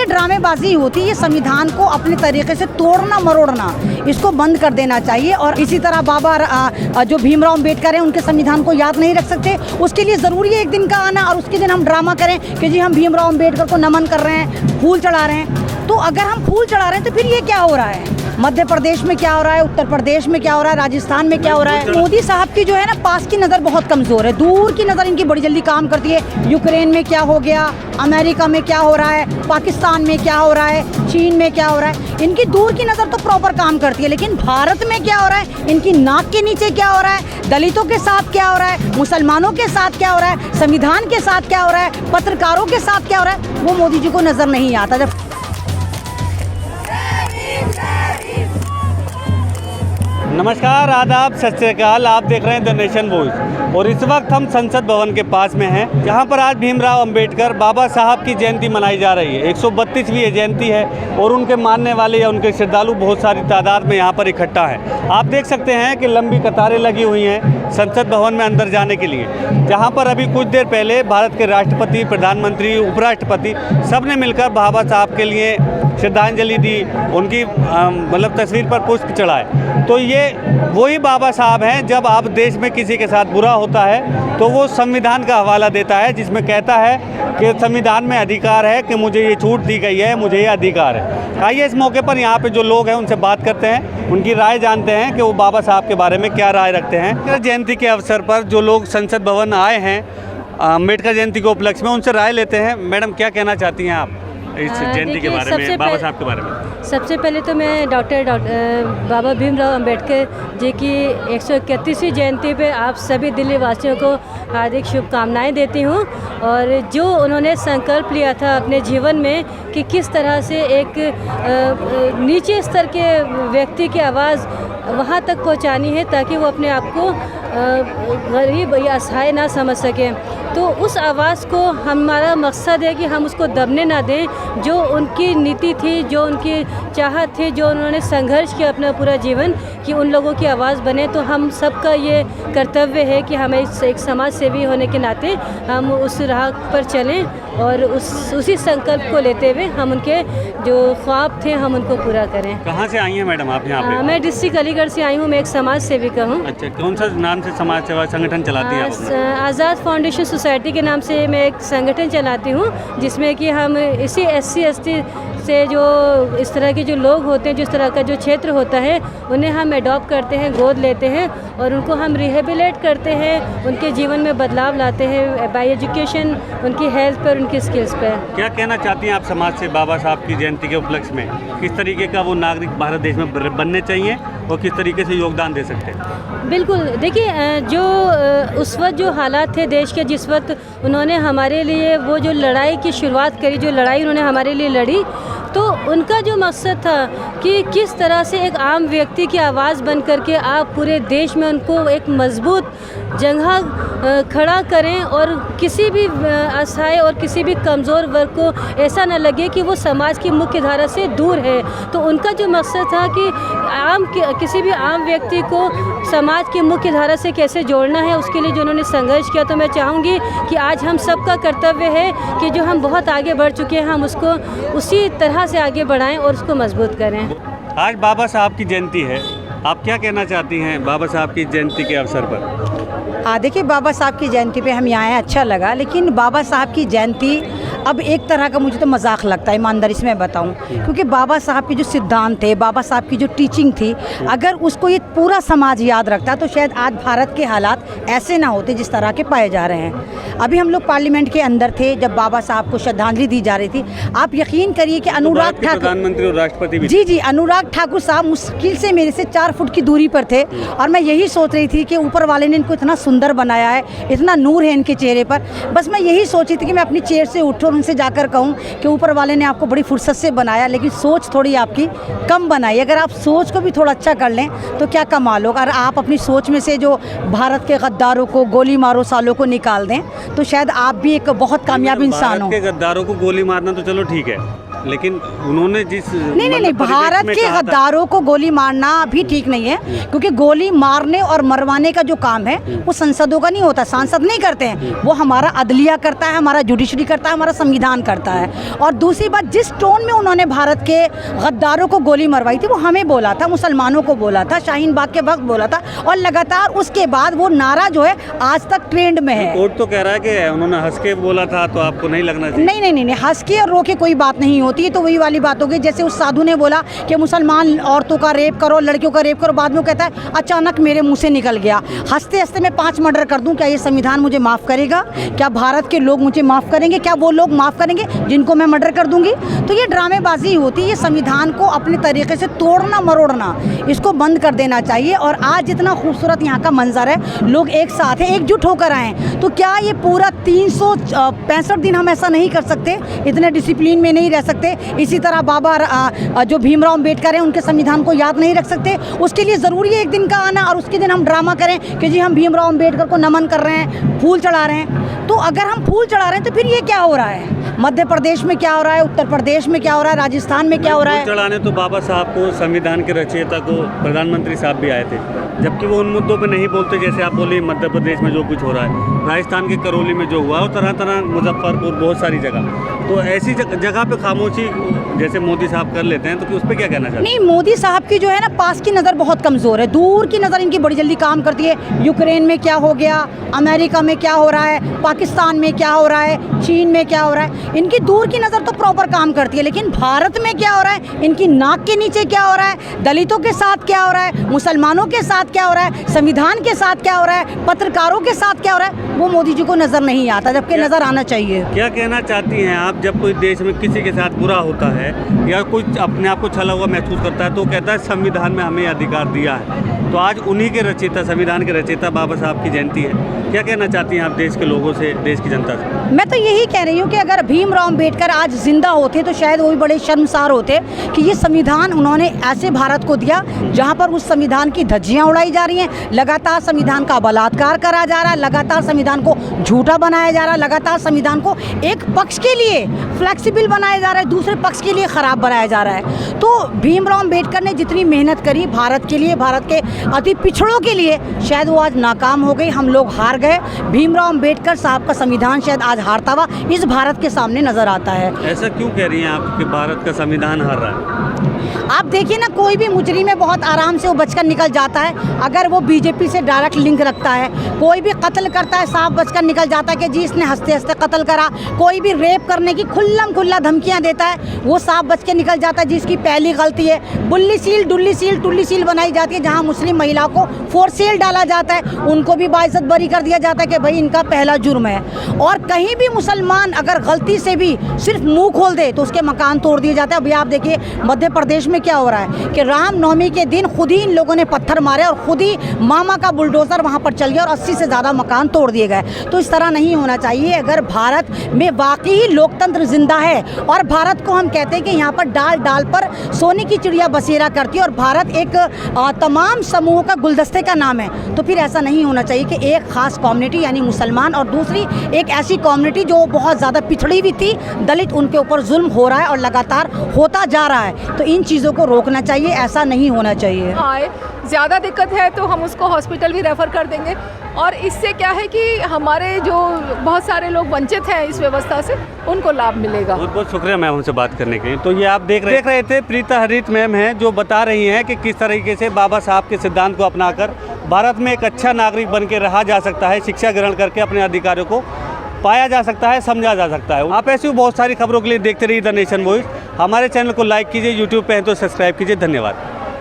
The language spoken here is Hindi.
ये ड्रामेबाजी होती है, ये संविधान को अपने तरीके से तोड़ना मरोड़ना, इसको बंद कर देना चाहिए। और इसी तरह बाबा जो भीमराव अम्बेडकर हैं उनके संविधान को याद नहीं रख सकते, उसके लिए ज़रूरी है एक दिन का आना और उसके दिन हम ड्रामा करें कि जी हम भीमराव अम्बेडकर को नमन कर रहे हैं, फूल चढ़ा रहे हैं। तो अगर हम फूल चढ़ा रहे हैं तो फिर ये क्या हो रहा है? मध्य प्रदेश में क्या हो रहा है, उत्तर प्रदेश में क्या हो रहा है, राजस्थान में क्या हो रहा है? मोदी साहब की जो है ना पास की नज़र बहुत कमज़ोर है, दूर की नज़र इनकी बड़ी जल्दी काम करती है। यूक्रेन में क्या हो गया, अमेरिका में क्या हो रहा है, पाकिस्तान में क्या हो रहा है, चीन में क्या हो रहा है, इनकी दूर की नज़र तो प्रॉपर काम करती है। लेकिन भारत में क्या हो रहा है, इनकी नाक के नीचे क्या हो रहा है, दलितों के साथ क्या हो रहा है, मुसलमानों के साथ क्या हो रहा है, संविधान के साथ क्या हो रहा है, पत्रकारों के साथ क्या हो रहा है, वो मोदी जी को नज़र नहीं आता। जब नमस्कार, आदाब, सत श्री अकाल। आप देख रहे हैं द नेशन वॉइस और इस वक्त हम संसद भवन के पास में हैं, जहां पर आज भीमराव अंबेडकर बाबा साहब की जयंती मनाई जा रही है। 132वीं जयंती है और उनके मानने वाले या उनके श्रद्धालु बहुत सारी तादाद में यहां पर इकट्ठा हैं। आप देख सकते हैं कि लंबी कतारें लगी हुई हैं संसद भवन में अंदर जाने के लिए, जहाँ पर अभी कुछ देर पहले भारत के राष्ट्रपति, प्रधानमंत्री, उपराष्ट्रपति सब ने मिलकर बाबा साहब के लिए श्रद्धांजलि दी, उनकी मतलब तस्वीर पर पुष्प चढ़ाए। तो ये वही बाबा साहब हैं, जब आप देश में किसी के साथ बुरा होता है तो वो संविधान का हवाला देता है, जिसमें कहता है कि संविधान में अधिकार है कि मुझे ये छूट दी गई है, मुझे ये अधिकार है। आइए इस मौके पर यहाँ पे जो लोग हैं उनसे बात करते हैं, उनकी राय जानते हैं कि वो बाबा साहब के बारे में क्या राय रखते हैं। जयंती के अवसर पर जो लोग संसद भवन आए हैं अम्बेडकर जयंती के उपलक्ष्य में, उनसे राय लेते हैं। मैडम, क्या कहना चाहती हैं आप इस जयंती के बारे में, बाबा साहब के बारे में? सबसे पहले तो मैं डॉक्टर बाबा भीमराव अंबेडकर जी की 131वीं जयंती पे आप सभी दिल्ली वासियों को हार्दिक शुभकामनाएं देती हूं। और जो उन्होंने संकल्प लिया था अपने जीवन में कि किस तरह से एक नीचे स्तर के व्यक्ति की आवाज़ वहाँ तक पहुँचानी है ताकि वो अपने आप को गरीब या असहाय ना समझ सकें, तो उस आवाज़ को हमारा मकसद है कि हम उसको दबने ना दें। जो उनकी नीति थी, जो उनकी चाहत थी, जो उन्होंने संघर्ष किया अपना पूरा जीवन कि उन लोगों की आवाज़ बने, तो हम सबका ये कर्तव्य है कि हमें एक समाज सेवी होने के नाते हम उस राह पर चलें और उसी संकल्प को लेते हुए हम उनके जो ख्वाब थे हम उनको पूरा करें। कहाँ से आई हैं मैडम आप यहाँ पे? मैं डिस्ट्रिक्ट अलीगढ़ से आई हूँ, मैं एक समाज सेविका हूँ। अच्छा, कौन सा नाम से समाज सेवा संगठन चलाती हैं आप? आज़ाद फाउंडेशन सोसाइटी के नाम से मैं एक संगठन चलाती हूँ, जिसमें कि हम इसी SC ST से जो इस तरह के जो लोग होते हैं, जिस तरह का जो क्षेत्र होता है, उन्हें हम अडॉप्ट करते हैं, गोद लेते हैं और उनको हम रिहेबिलेट करते हैं, उनके जीवन में बदलाव लाते हैं बाय एजुकेशन, उनकी हेल्थ पर, उनकी स्किल्स पर। क्या कहना चाहती हैं आप समाज से बाबा साहब की जयंती के उपलक्ष्य में? किस तरीके का वो नागरिक भारत देश में बनने चाहिए और किस तरीके से योगदान दे सकते हैं? बिल्कुल, देखिए जो उस वक्त जो हालात थे देश के, जिस वक्त उन्होंने हमारे लिए वो जो लड़ाई की शुरुआत करी, जो लड़ाई उन्होंने हमारे लिए लड़ी, तो उनका जो मकसद था कि किस तरह से एक आम व्यक्ति की आवाज़ बन करके आप पूरे देश में उनको एक मजबूत जगह खड़ा करें और किसी भी असहाय और किसी भी कमज़ोर वर्ग को ऐसा न लगे कि वो समाज की मुख्य धारा से दूर है। तो उनका जो मकसद था कि किसी भी आम व्यक्ति को समाज की मुख्य धारा से कैसे जोड़ना है, उसके लिए जो उन्होंने संघर्ष किया। तो मैं चाहूँगी कि आज हम सबका कर्तव्य है कि जो हम बहुत आगे बढ़ चुके हैं हम उसको उसी तरह से आगे बढ़ाएं और उसको मजबूत करें। आज बाबा साहब की जयंती है, आप क्या कहना चाहती हैं बाबा साहब की जयंती के अवसर पर? देखिए, बाबा साहब की जयंती पे हम यहाँ आए, अच्छा लगा। लेकिन बाबा साहब की जयंती अब एक तरह का मुझे तो मजाक लगता है, ईमानदारी से मैं बताऊं, क्योंकि बाबा साहब के जो सिद्धांत थे, बाबा साहब की जो टीचिंग थी, अगर उसको ये पूरा समाज याद रखता तो शायद आज भारत के हालात ऐसे ना होते जिस तरह के पाए जा रहे हैं। अभी हम लोग पार्लियामेंट के अंदर थे जब बाबा साहब को श्रद्धांजलि दी जा रही थी। आप यकीन करिए कि अनुराग ठाकुर, प्रधानमंत्री और राष्ट्रपति भी, जी, अनुराग ठाकुर साहब मुश्किल से मेरे से 4 फुट की दूरी पर थे और मैं यही सोच रही थी कि ऊपर वाले ने इनको इतना सुंदर बनाया है, इतना नूर है इनके चेहरे पर। बस मैं यही सोची थी कि मैं अपनी चेयर से उठूँ और उनसे जाकर कहूँ कि ऊपर वाले ने आपको बड़ी फुर्सत से बनाया, लेकिन सोच थोड़ी आपकी कम बनाई। अगर आप सोच को भी थोड़ा अच्छा कर लें तो क्या कमाल होगा। अगर आप अपनी सोच में से जो भारत के गद्दारों को, गोली मारो सालों को निकाल दें तो शायद आप भी एक बहुत कामयाब इंसान हो। भारत के गद्दारों को गोली मारना तो चलो ठीक है, लेकिन उन्होंने जिस नहीं, भारत के गद्दारों को गोली मारना भी ठीक नहीं है, क्योंकि गोली मारने और मरवाने का जो काम है वो संसदों का नहीं होता, सांसद नहीं करते हैं, वो हमारा अदलिया करता है, हमारा जुडिशरी करता है, हमारा संविधान करता है। और दूसरी बात, जिस टोन में उन्होंने भारत के गद्दारों को गोली मरवाई थी वो हमें बोला था, मुसलमानों को बोला था, शाहीन बाग के वक्त बोला था, और लगातार उसके बाद वो नारा जो है आज तक ट्रेंड में है। कोर्ट तो कह रहा है कि उन्होंने हंस के बोला था, तो आपको नहीं लगना चाहिए? नहीं, हंस के और रो के कोई बात नहीं होती है। तो वही वाली बात होगी जैसे उस साधु ने बोला कि मुसलमान औरतों का रेप करो, लड़कियों का रेप करो, बाद में वो कहता है अचानक मेरे मुंह से निकल गया, हंसते हंसते मैं 5 मर्डर कर दूं, क्या ये संविधान मुझे माफ़ करेगा? क्या भारत के लोग मुझे माफ़ करेंगे? क्या वो लोग माफ़ करेंगे जिनको मैं मर्डर कर दूंगी? तो ये ड्रामेबाजी होती है। ये संविधान को अपने तरीके से तोड़ना मरोड़ना, इसको बंद कर देना चाहिए। और आज जितना खूबसूरत यहाँ का मंजर है, लोग एक साथ हैं, एकजुट होकर आए, तो क्या ये पूरा 365 दिन हम ऐसा नहीं कर सकते? इतने डिसिप्लिन में नहीं रह सकते? इसी तरह बाबा जो भीमराव अम्बेडकर हैं उनके संविधान को याद नहीं रख सकते? उसके लिए ज़रूरी है एक दिन का आना और उसके दिन हम ड्रामा करें कि जी हम भीमराव अम्बेडकर को नमन कर रहे हैं, फूल चढ़ा रहे हैं? तो अगर हम फूल चढ़ा रहे हैं तो फिर ये क्या हो रहा है? मध्य प्रदेश में क्या हो रहा है, उत्तर प्रदेश में क्या हो रहा है, राजस्थान में क्या हो रहा है? फूल चढ़ाने तो बाबा साहब को, संविधान के रचयिता को, प्रधानमंत्री साहब भी आए थे, जबकि वो उन मुद्दों पे नहीं बोलते। जैसे आप बोले मध्य प्रदेश में जो कुछ हो रहा है, राजस्थान के करौली में जो हुआ, और तरह तरह मुजफ्फरपुर, बहुत सारी जगह, तो ऐसी जगह पे खामोशी जैसे मोदी साहब कर लेते हैं, तो उस पर क्या कहना चाहते हैं? नहीं, मोदी साहब की जो है ना पास की नज़र बहुत कमज़ोर है, दूर की नज़र इनकी बड़ी जल्दी काम करती है। यूक्रेन में क्या हो गया, अमेरिका में क्या हो रहा है, पाकिस्तान में क्या हो रहा है, चीन में क्या हो रहा है, इनकी दूर की नज़र तो प्रॉपर काम करती है। लेकिन भारत में क्या हो रहा है, इनकी नाक के नीचे क्या हो रहा है, दलितों के साथ क्या हो रहा है, मुसलमानों के साथ क्या हो रहा है, संविधान के साथ क्या हो रहा है, पत्रकारों के साथ क्या हो रहा है, वो मोदी जी को नज़र नहीं आता, जबकि नज़र आना चाहिए। क्या कहना चाहती हैं आप, जब कोई देश में किसी के साथ बुरा होता है या कोई अपने आप को छला हुआ महसूस करता है, तो कहता है संविधान में हमें अधिकार दिया है? तो आज उन्हीं के रचयिता, संविधान के रचयिता बाबा साहब की जयंती है, क्या कहना चाहती हैं आप देश के लोगों से, देश की जनता से? मैं तो यही कह रही हूँ कि अगर भीमराव अम्बेडकर आज जिंदा होते तो शायद वो भी बड़े शर्मसार होते कि ये संविधान उन्होंने ऐसे भारत को दिया जहाँ पर उस संविधान की धज्जियाँ उड़ाई जा रही हैं, लगातार संविधान का बलात्कार करा जा रहा है, लगातार संविधान को झूठा बनाया जा रहा है, लगातार संविधान को एक पक्ष के लिए फ्लेक्सिबल बनाया जा रहा है, दूसरे पक्ष के लिए ख़राब बनाया जा रहा है। तो भीमराव अम्बेडकर ने जितनी मेहनत करी भारत के लिए, भारत के अति पिछड़ों के लिए, शायद वो आज नाकाम हो गई, हम लोग हार गए। भीमराव अम्बेडकर साहब का संविधान शायद आज हारता हुआ इस भारत के सामने नजर आता है। ऐसा क्यों कह रही हैं आप कि भारत का संविधान हार रहा है? आप देखिए ना, कोई भी मुजरिम है बहुत आराम से वो बचकर निकल जाता है अगर वो बीजेपी से डायरेक्ट लिंक रखता है। कोई भी कत्ल करता है साफ बचकर निकल जाता है कि जी इसने हंसते हंसते कत्ल करा। कोई भी रेप करने की खुल्ला धमकियां देता है, वो साफ बच के निकल जाता है जी इसकी पहली गलती है। बुल्ली सील, डुल्ली सील, टुल्ली सील बनाई जाती है, जहाँ मुस्लिम महिलाओं को फोर्स सेल डाला जाता है, उनको भी बाइज्जत बरी कर दिया जाता है कि भाई इनका पहला जुर्म है। और कहीं भी मुसलमान अगर गलती से भी सिर्फ मुंह खोल दे तो उसके मकान तोड़ दिए जाते हैं। अभी आप देखिए मध्य प्रदेश में क्या हो रहा है कि रामनवमी के दिन खुद ही इन लोगों ने पत्थर मारे और खुद ही मामा का बुलडोजर वहां पर चल गया और 80 से ज़्यादा मकान तोड़ दिए गए। तो इस तरह नहीं होना चाहिए। अगर भारत में वाकई लोकतंत्र जिंदा है और भारत को हम कहते हैं कि यहाँ पर डाल डाल पर सोने की चिड़िया बसेरा करती है और भारत एक तमाम समूहों का गुलदस्ते का नाम है, तो फिर ऐसा नहीं होना चाहिए कि एक खास कम्युनिटी यानी मुसलमान और दूसरी एक ऐसी कम्युनिटी जो बहुत ज़्यादा पिछड़ी हुई थी, दलित, उनके ऊपर जुल्म हो रहा है और लगातार होता जा रहा है। तो इन चीज़ों को रोकना चाहिए, ऐसा नहीं होना चाहिए। ज़्यादा दिक्कत है तो हम उसको हॉस्पिटल भी रेफ़र कर देंगे और इससे क्या है कि हमारे जो बहुत सारे लोग वंचित हैं इस व्यवस्था से, उनको लाभ मिलेगा। बहुत बहुत शुक्रिया मैम हमसे बात करने के लिए। तो ये आप देख रहे थे प्रीता हरित मैम हैं जो बता रही हैं कि किस तरीके से बाबा साहब के सिद्धांत को अपनाकर भारत में एक अच्छा नागरिक बन के रहा जा सकता है, शिक्षा ग्रहण करके अपने अधिकारों को पाया जा सकता है, समझा जा सकता है। आप ऐसी बहुत सारी खबरों के लिए देखते रहिए द नेशन वॉइस। हमारे चैनल को लाइक कीजिए, यूट्यूब पे हैं तो सब्सक्राइब कीजिए। धन्यवाद।